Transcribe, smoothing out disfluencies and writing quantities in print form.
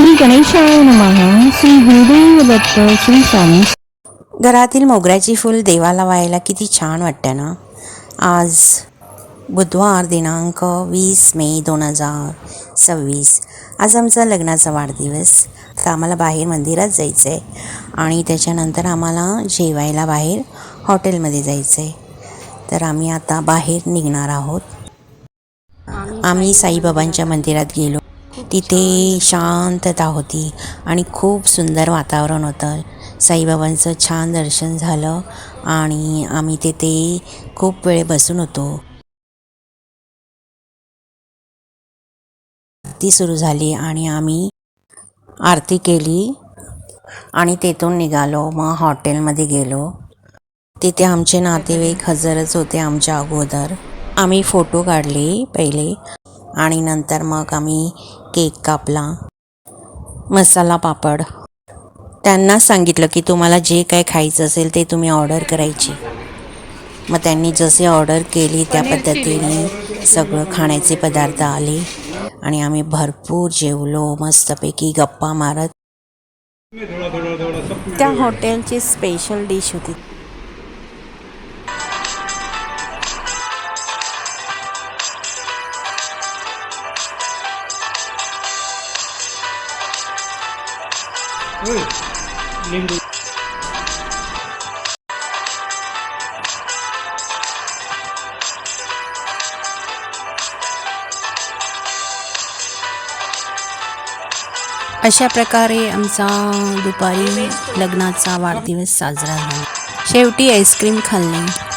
श्री गणेशाय नमः. श्री गुरुदेव दत्त. श्री स्वामी. घरातील मोगऱ्याची फूल देवाला व्हायला किती छान वाटतं ना. आज बुधवार दिनांक 20 मे 2026. आज आमचा लग्नाचा वाढदिवस. तर आम्हाला बाहेर मंदिरात जायचं आहे आणि त्याच्यानंतर आम्हाला जेवायला बाहेर हॉटेलमध्ये जायचं आहे. तर आम्ही आता बाहेर निघणार आहोत. आम्ही साईबाबांच्या मंदिरात गेलो. तिथे शांतता होती आणि खूप सुंदर वातावरण होतं. साईबाबांचं छान दर्शन झालं आणि आम्ही तिथे खूप वेळ बसून होतो. आरती सुरू झाली आणि आम्ही आरती केली आणि तेथून निघालो. मग हॉटेलमध्ये गेलो. तिथे आमचे नातेवाईक हजरच होते आमच्या अगोदर. आम्ही फोटो काढले पहिले आणि नंतर मग आम्ही केक कापला, मसाला पापड. त्यांना सांगितलं की तुम्हाला जे काय खायचं असेल ते तुम्ही ऑर्डर करायची. मग त्यांनी जसे ऑर्डर केली त्या पद्धतीने सगळं खाण्याचे पदार्थ आले आणि आम्ही भरपूर जेवलो, मस्तपैकी गप्पा मारत. त्या हॉटेलची स्पेशल डिश होती. अशा प्रकारे आमचा दुपारी लग्नाचा वाढदिवस साजरा झाला. शेवटी आईस्क्रीम खाल्ली.